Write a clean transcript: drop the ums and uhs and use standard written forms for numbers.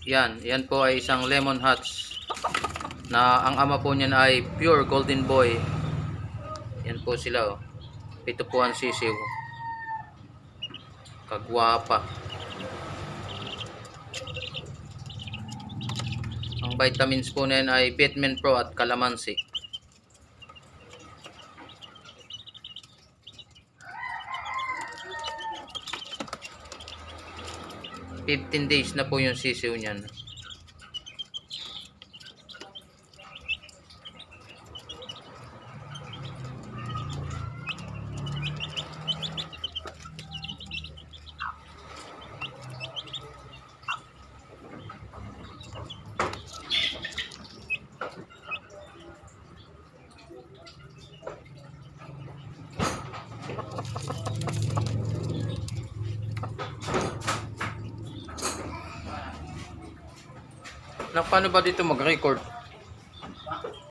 Yan po ay isang lemon hatch na ang ama po niyan ay pure golden boy. Yan po sila oh. Ito po ang sisiw. Kagwapa. Ang vitamins po na yan ay Vitamin Pro at Calamansi. "15 days na po yung sisiw niyan. Na paano ba dito mag-record?